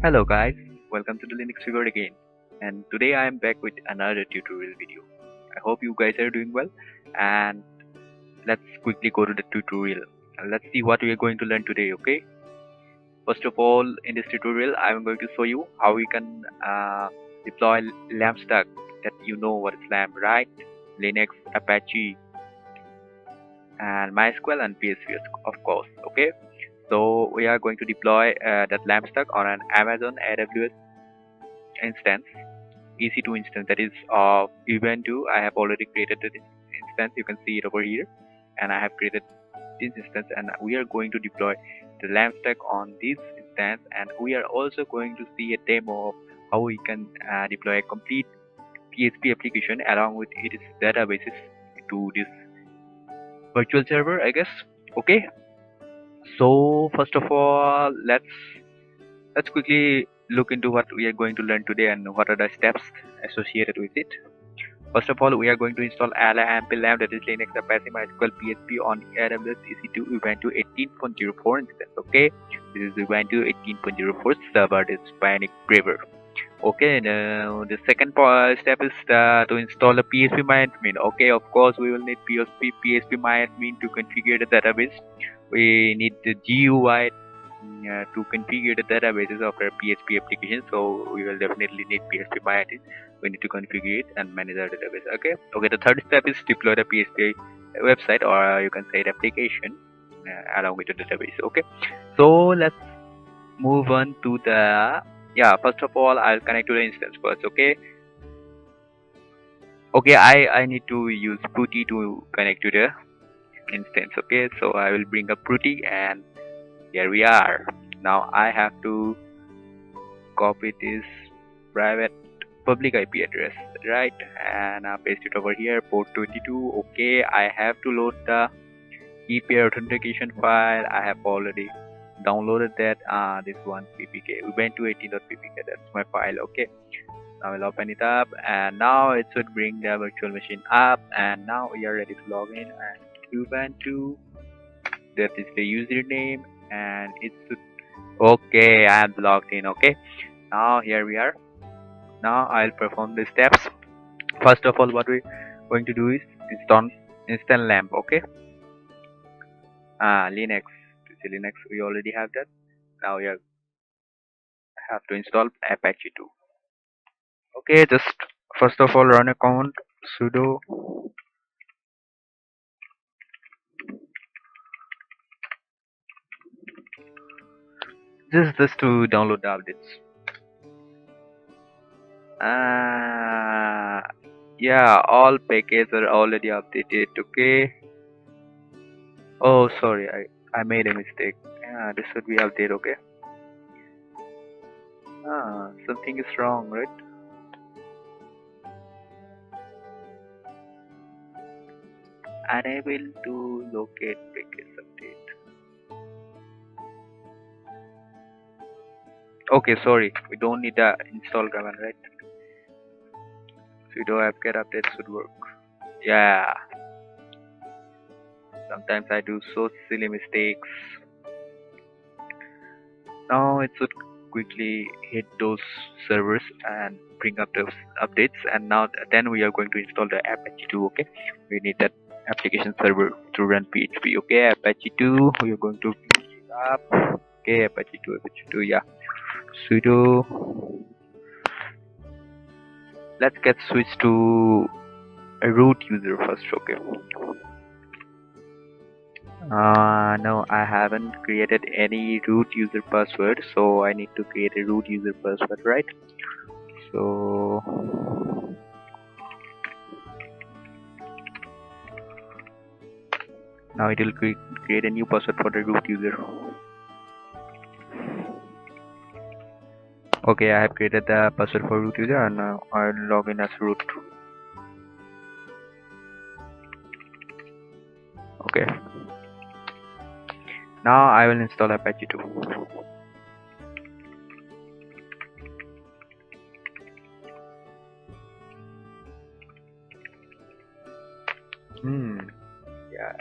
Hello guys, welcome to the Linux Figure again, and today I am back with another tutorial video. I hope you guys are doing well, and let's quickly go to the tutorial. Let's see what we are going to learn today, okay? First of all, in this tutorial I am going to show you how we can deploy LAMP stack. That you know what is LAMP, right? Linux, Apache, and MySQL and PHP of course, okay? So we are going to deploy that LAMP stack on an Amazon AWS instance, EC2 instance, that is of Ubuntu. I have already created this instance. You can see it over here, and I have created this instance, and we are going to deploy the LAMP stack on this instance, and we are also going to see a demo of how we can deploy a complete PHP application along with its databases to this virtual server, I guess. Okay, so first of all, let's quickly look into what we are going to learn today and what are the steps associated with it. First of all, we are going to install LAMP, that is Linux, Apache, MySQL, PHP on AWS EC2 Ubuntu 18.04 instance. Okay, this is Ubuntu 18.04 server. This is Bionic Braver. Okay, now the second step is to install a PHP MyAdmin. Okay, of course we will need PHP MyAdmin to configure the database. We need the GUI to configure the databases of our PHP application. So we will definitely need PHP MyAdmin. We need to configure it and manage our database. Okay. The third step is deploy the PHP website, or you can say the application along with the database. Okay. So let's move on to the first of all, I'll connect to the instance first. Okay, I need to use Putty to connect to the instance. Okay, so I will bring up Putty, and here we are. Now I have to copy this private public IP address, right, and paste it over here, port 22. Okay, I have to load the ePair authentication file. I have already downloaded that, this one, ppk ubuntu 18.ppk, that's my file. Okay, now I'll open it up, and now it should bring the virtual machine up, and now we are ready to log in. And Ubuntu, that is the username, and it should, okay, I am logged in. Okay, now here we are. Now I'll perform the steps. First of all, what we're going to do is install LAMP. Okay, Linux, we already have that. Now we have to install Apache 2. Okay, just first of all run a command sudo just to download the updates. Yeah, all packages are already updated. Okay, oh sorry, I made a mistake. Yeah, this should be updated. Okay, something is wrong, right? Unable to locate package update. Okay, sorry, we don't need the install command, right? Sudo apt-get update should work. Yeah, sometimes I do so silly mistakes. Now it should quickly hit those servers and bring up those updates, and now then we are going to install the Apache 2. Okay, we need that application server to run PHP. Okay, Apache 2, we are going to pick it up. Okay, Apache 2, yeah, sudo. Let's get switched to a root user first. Okay, no, I haven't created any root user password, so I need to create a root user password, right? So now it will create a new password for the root user. Okay, I have created the password for root user, and now I'll log in as root. Okay, now I will install Apache 2. Yes.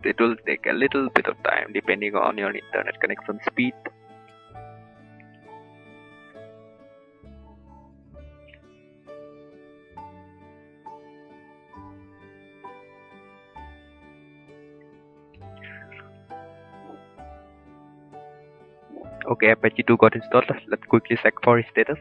it will take a little bit of time depending on your internet connection speed. Okay, Apache 2 got installed. Let's quickly check for its status.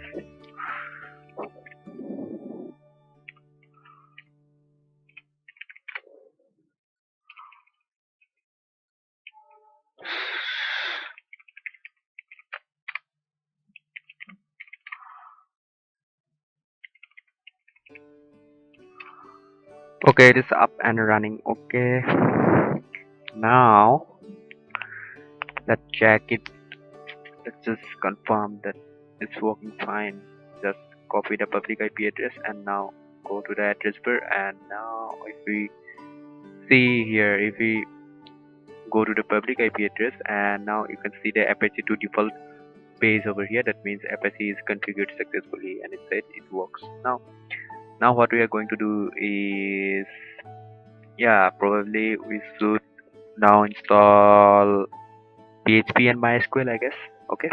Okay, it is up and running. Okay, now let's check it. Let's just confirm that it's working fine. Just copy the public IP address and now go to the address bar, and now if we see here, if we go to the public IP address, and now you can see the Apache 2 default page over here. That means Apache is configured successfully and it said it works. Now what we are going to do is, yeah, probably we should now install PHP and MySQL, I guess. Okay.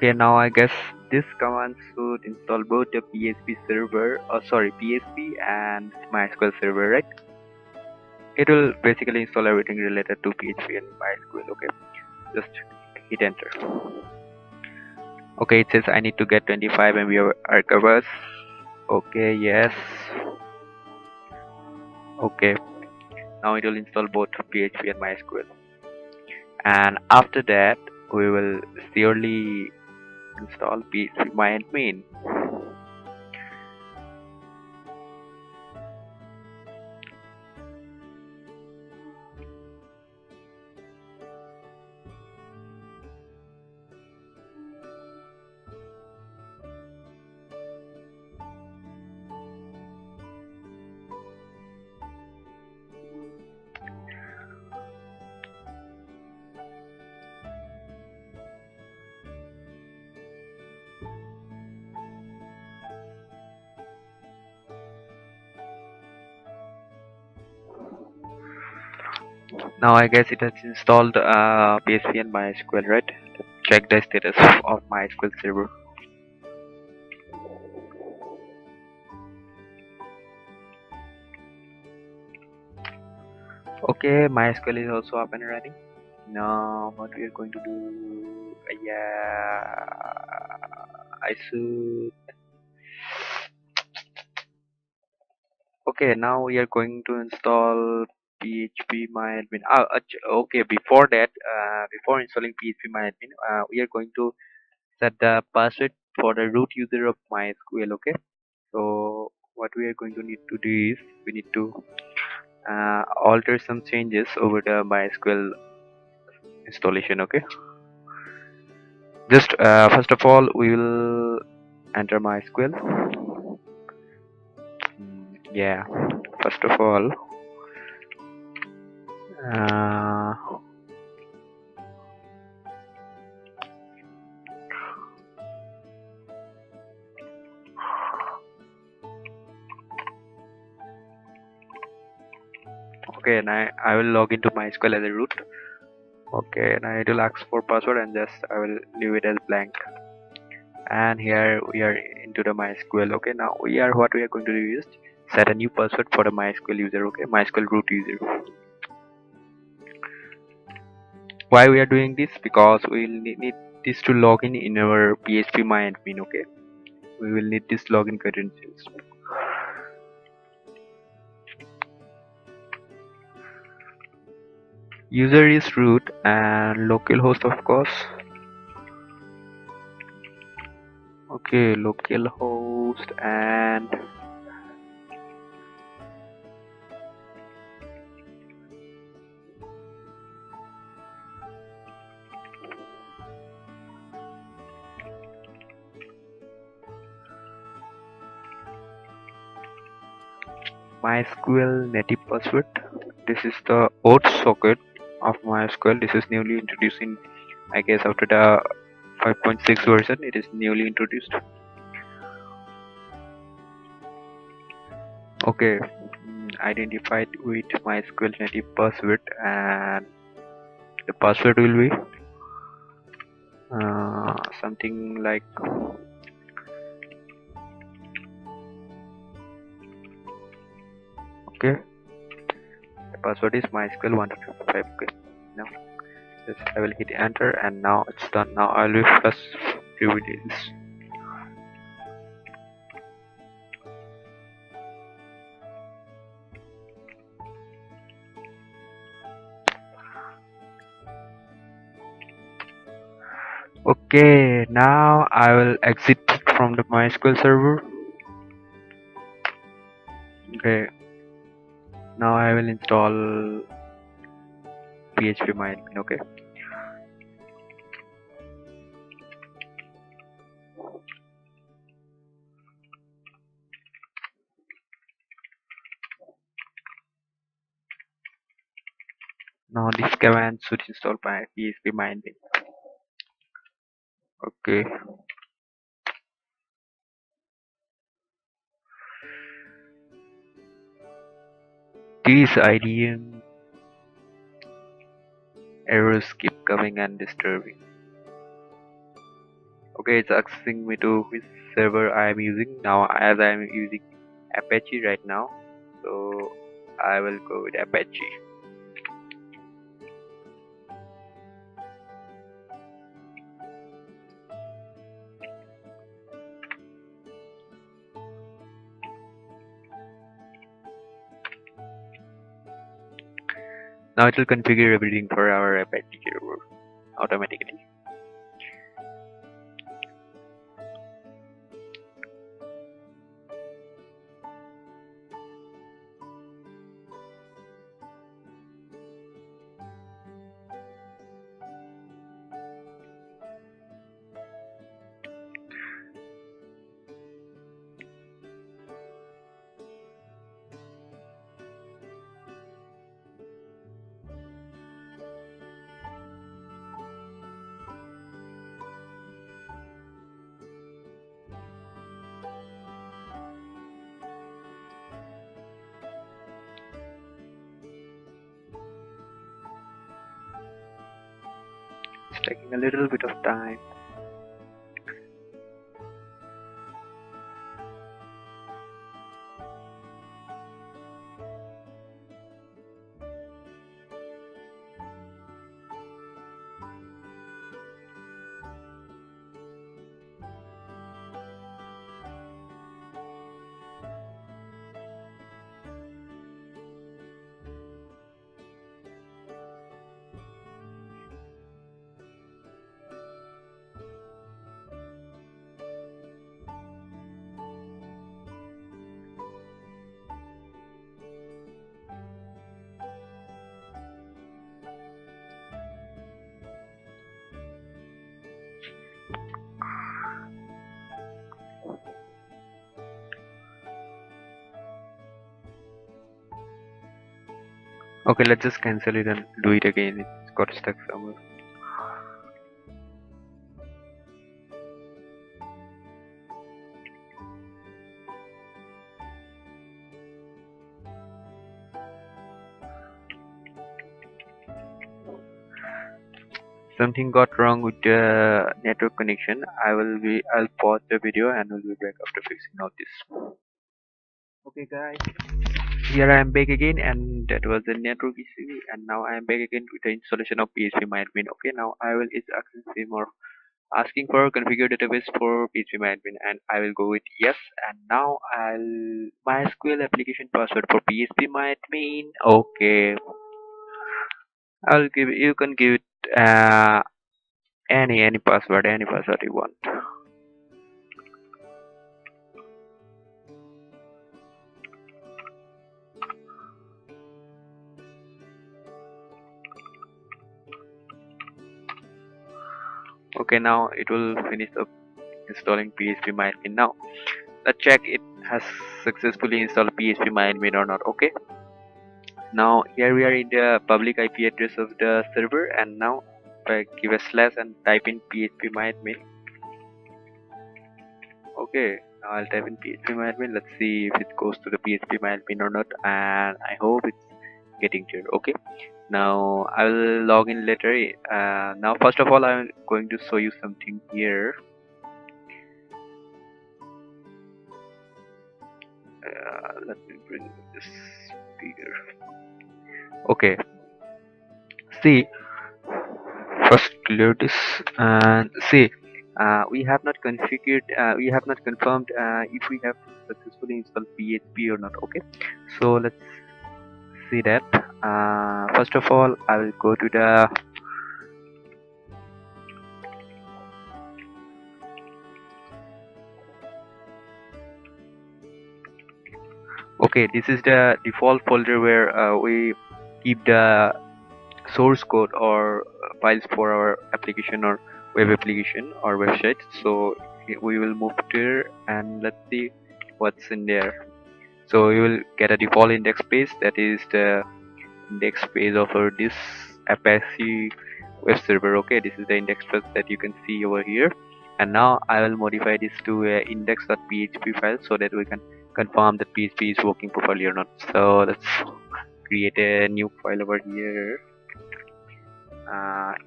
Okay, now I guess this command should install both the PHP server, PHP and MySQL server, right? It will basically install everything related to PHP and MySQL. Okay, just hit enter. Okay, it says I need to get 25 MB of archivers. Okay, yes. Okay, now it will install both PHP and MySQL, and after that we will surely install PHP MyAdmin. Now I guess it has installed PHP and MySQL, right? Check the status of MySQL server. Okay, MySQL is also up and running. Now what we are going to do? Yeah, I should. Okay, now we are going to install PHP MyAdmin. Okay, before that, before installing PHP MyAdmin, we are going to set the password for the root user of MySQL. Okay, so what we are going to need to do is we need to alter some changes over the MySQL installation. Okay, just first of all we will enter MySQL. Yeah, first of all uh, okay, and I will log into MySQL as a root. Okay, and it will ask for password, and just I will leave it as blank. And here we are into the MySQL. Okay, now what we are going to do is set a new password for the MySQL user. Okay, MySQL root user. Why we are doing this? Because we will need this to log in our PHP MyAdmin. Okay, we will need this login credentials. User is root and localhost, of course. Okay, localhost and MySQL native password. This is the auth socket of MySQL. This is newly introduced in, I guess, after the 5.6 version. It is newly introduced. Okay, identified with MySQL native password, and the password will be something like okay. The password is MySQL 155. Okay, now just I will hit enter, and now it's done. Now I'll refresh privileges. Okay, now I will exit from the MySQL server. Okay, now I will install PHP MyAdmin. Okay, now this command should install my PHP MyAdmin. Okay, these IDM errors keep coming and disturbing. Okay, it's asking me to which server I am using now. As I am using Apache right now, so I will go with Apache. Now it will configure everything for our Apache server automatically. It's taking a little bit of time. Okay, let's just cancel it and do it again. It's got stuck somewhere. Something got wrong with the network connection. I'll pause the video and we'll be back after fixing all this. Okay guys, here I am back again, and that was the network issue, and now I am back again with the installation of PHP MyAdmin. Okay, now I will is asking for configure database for PHP MyAdmin, and I will go with yes. And now I'll MySQL application password for PHP MyAdmin. Okay, I'll give you can give it any password you want. Okay, now it will finish up installing PHP MyAdmin. Now let's check it has successfully installed php-myadmin or not. Okay, now here we are in the public IP address of the server, and now if I give a slash and type in php-myadmin. Okay, now I'll type in php-myadmin. Let's see if it goes to the php-myadmin or not, and I hope it's getting there. Okay, now I will log in later. Now first of all, I'm going to show you something here. Let me bring this bigger. Okay, see, first clear this and see, we have not configured, we have not confirmed if we have successfully installed PHP or not. Okay, so let's see that. First of all, I will go to the okay, this is the default folder where we keep the source code or files for our application or web application or website. So we will move there and let's see what's in there. So you will get a default index page, that is the index page of our this Apache web server. Okay, this is the index page that you can see over here, and now I will modify this to a index.php file so that we can confirm that PHP is working properly or not. So let's create a new file over here,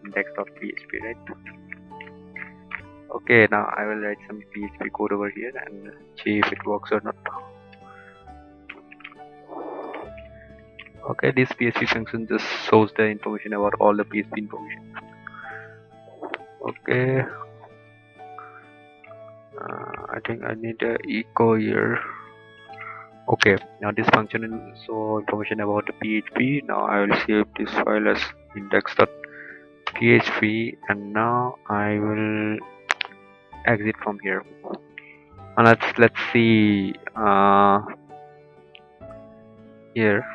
index.php, right? Okay, now I will write some PHP code over here and see if it works or not. Okay, this PHP function just shows the information about all the PHP information. Okay, I think I need a echo here. Okay, now this function will show information about the PHP. Now I will save this file as index.php, and now I will exit from here. And let's see here.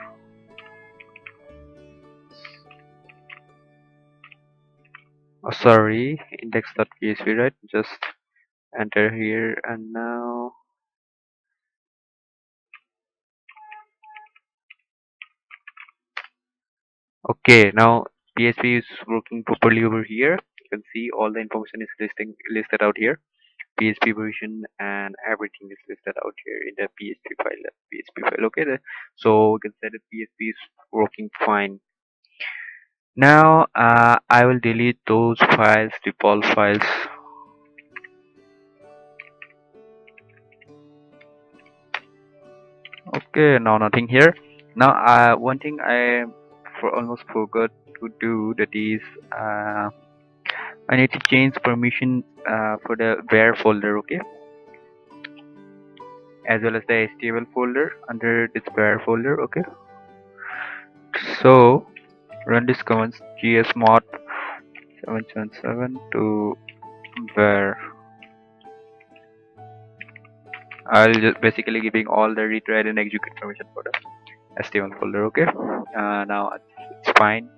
Oh, sorry, index.php, right? Just enter here, and now okay, now PHP is working properly over here. You can see all the information is listed out here. PHP version and everything is listed out here in the PHP file. Okay, so we can say that PHP is working fine. Now I will delete those files, default files. Okay, now nothing here. Now one thing I almost forgot to do, that is I need to change permission for the var folder. Okay, as well as the HTML folder under this var folder. Okay, so run this command gsmod 777 to var. I'll just basically giving all the read, write and execute permission for the HTML folder. Okay, now it's fine.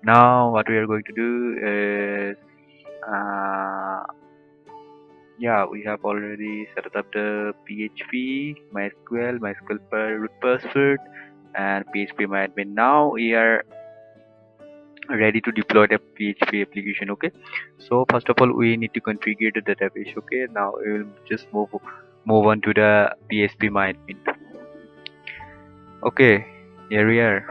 Now what we are going to do is yeah, we have already set up the PHP, MySQL root password, and php-myadmin. Now we are ready to deploy the PHP application. Okay, so first of all we need to configure the database. Okay, now we will just move on to the php-myadmin. Okay, here we are.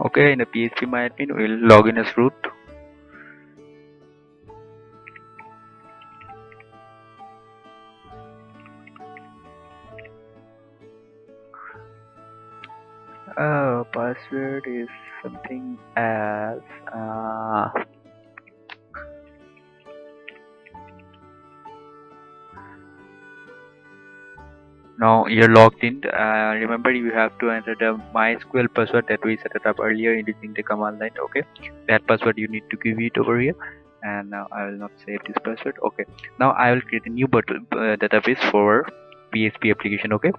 Okay, in the php-myadmin we'll log in as root. Password is something as now you're logged in. Remember, you have to enter the MySQL password that we set it up earlier using the command line. Okay, that password you need to give it over here, and now I will not save this password. Okay, now I will create a new database for PHP application. Okay,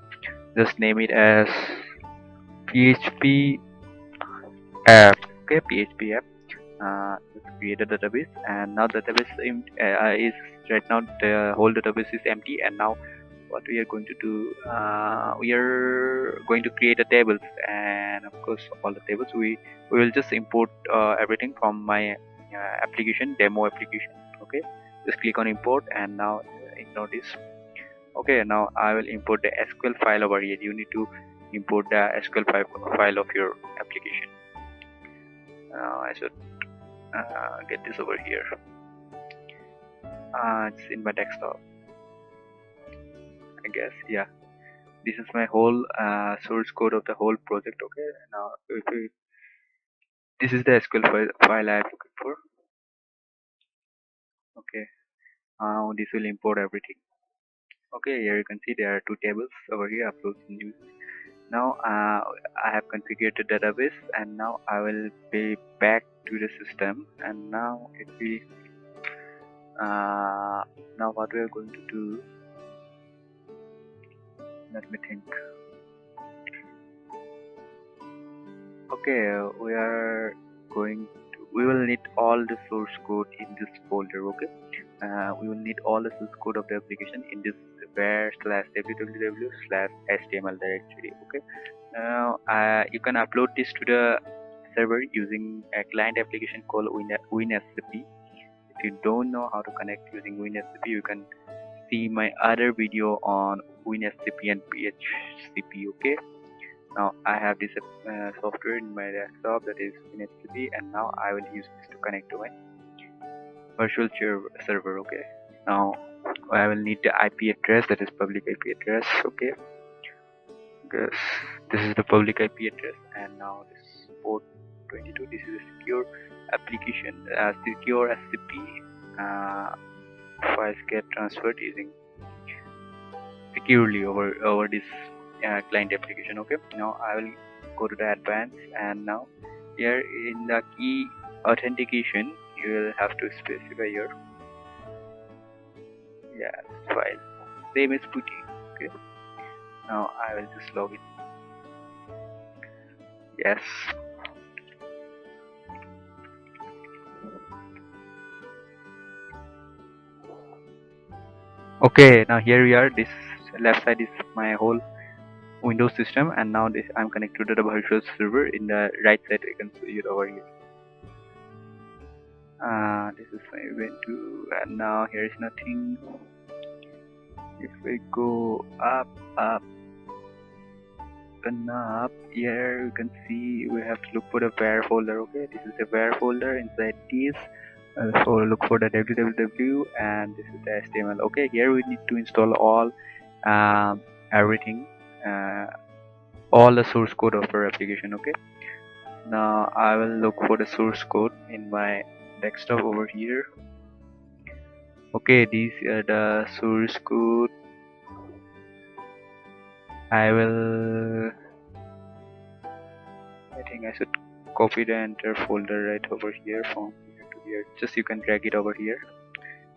just name it as PHP app. Okay, PHP app. Let's create a database, and now the database is right now the whole database is empty. And now what we are going to do, we are going to create a tables, and of course all the tables we will just import everything from my application, demo application. Okay, just click on import, and now ignore this. Okay, now I will import the SQL file over here. You need to import the SQL file of your application. I should get this over here. It's in my desktop, I guess. Yeah, this is my whole source code of the whole project. Okay, now this is the SQL file I'm looking for. Okay, now this will import everything. Okay, here you can see there are two tables over here, uploads and news. Now I have configured the database, and now I will be back to the system. And now if we now what we are going to do, let me think. Okay, we will need all the source code in this folder. Okay, we will need all the source code of the application in this var/www/html directory. Okay, now you can upload this to the server using a client application called WinSCP. If you don't know how to connect using WinSCP, you can see my other video on WinSCP and PHP. Okay, now I have this software in my desktop, that is WinSCP, and now I will use this to connect to my virtual server. Okay, now I will need the IP address, that is public IP address. Okay, because this is the public IP address, and now this port 22. This is a secure application, secure SCP. Files get transferred using securely over this client application. Okay, now I will go to the advanced, and now here in the key authentication you will have to specify your file, same as putty. Okay, now I will just log in. Yes, okay, now here we are. This left side is my whole Windows system, and now this I'm connected to the virtual server. In the right side you can see it over here. This is my Ubuntu, and now here is nothing. If we go up and up, here you can see we have to look for the var folder. Okay, this is the var folder. Inside this so look for the www, and this is the HTML. Okay, here we need to install all everything, all the source code of our application. Okay, now I will look for the source code in my desktop over here. Okay, these are the source code. I think I should copy the entire folder right over here from here to here. Just you can drag it over here,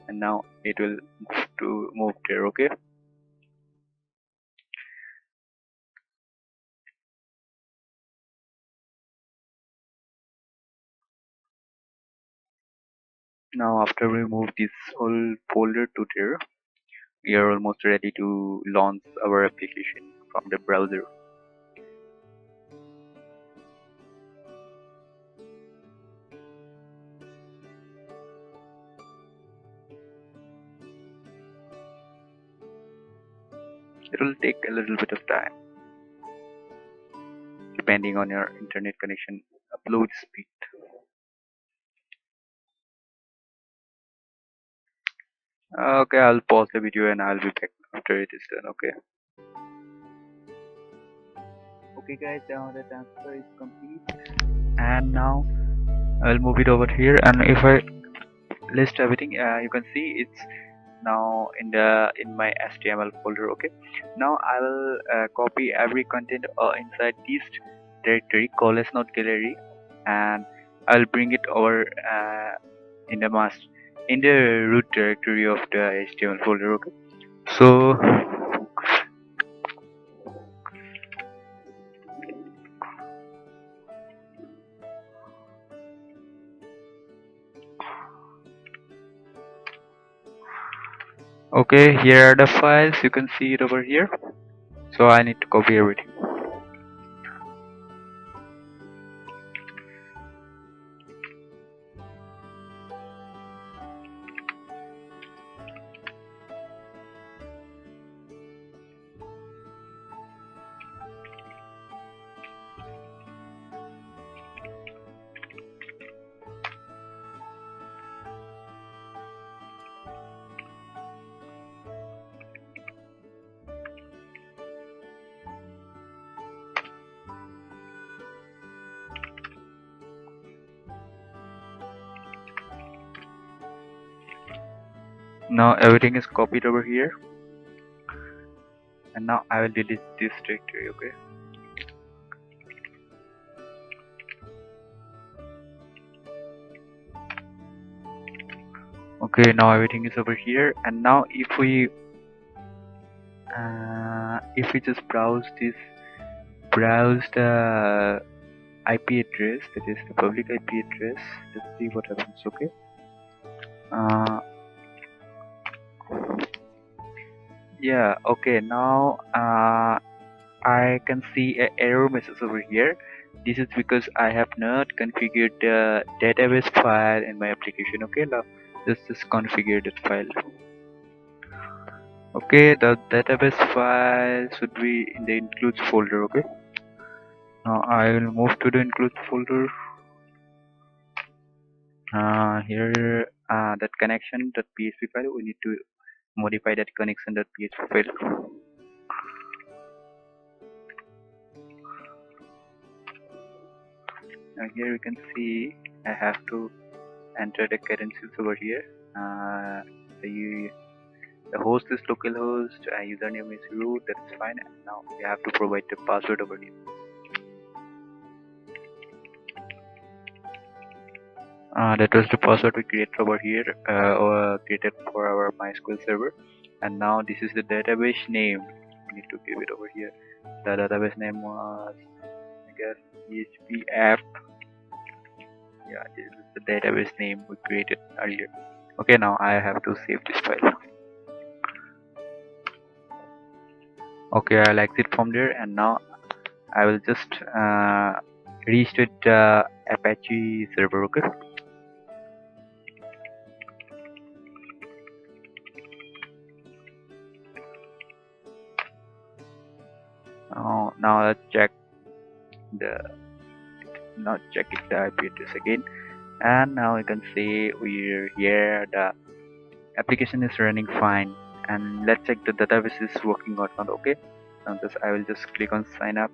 and now it will move there. Okay, now after we move this whole folder to there, we are almost ready to launch our application from the browser. It will take a little bit of time depending on your internet connection upload speed. Okay, I'll pause the video and I'll be back after it is done. Okay. Okay guys, now the transfer is complete, and now I'll move it over here, and if I list everything, you can see it's now in my HTML folder. Okay, now I will copy every content inside this directory called as not gallery, and I'll bring it over in the root directory of the HTML folder. Okay, so Okay, here are the files. You can see it over here. So I need to copy everything. Now everything is copied over here, and now I will delete this directory. Okay. Okay, now everything is over here, and now if we just browse the IP address, that is the public IP address. Let's see what happens. Okay. Uh, yeah. Okay. Now I can see an error message over here. This is because I have not configured the database file in my application. Okay, now let's just configure that file. Okay, the database file should be in the includes folder. Okay, now I will move to the includes folder. Here, that connection.php file, we need to modify that connection.php file. Now here you can see I have to enter the credentials over here. The host is localhost, username is root, that's fine. And now you have to provide the password over here. That was the password we created over here, or created for our MySQL server. And now this is the database name. We need to give it over here. The database name was, I guess, PHP app. Yeah, this is the database name we created earlier. Okay, now I have to save this file. Okay, I'll exit from there, and now I will just restart the Apache server. Okay. Now let's check the IP address again, and now you can see we're here. The application is running fine, and let's check the database is working or not. Okay. Now I will just click on sign up.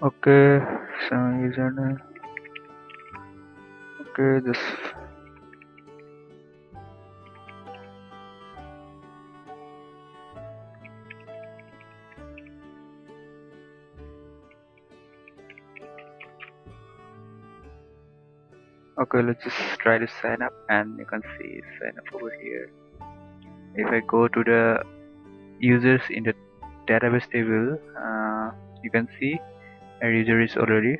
Okay, so username. Okay, this. Okay, let's just try to sign up, and you can see sign up over here. If I go to the users in the database table, you can see a user is already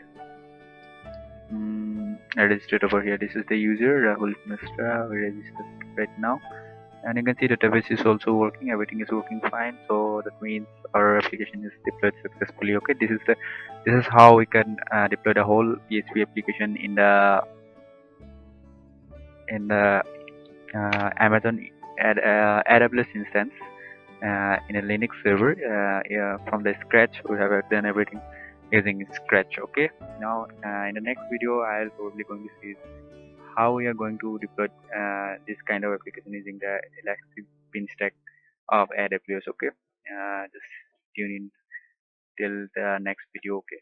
registered over here. This is the user Rahul Misra, we registered right now, and you can see the database is also working. Everything is working fine, so that means our application is deployed successfully. Okay, this is how we can deploy the whole PHP application in the Amazon AWS instance in a Linux server. Yeah, from the scratch, we have done everything using Scratch. Okay, now in the next video I'll probably going to see how we are going to deploy this kind of application using the Elastic Beanstalk of AWS. Okay, just tune in till the next video. Okay.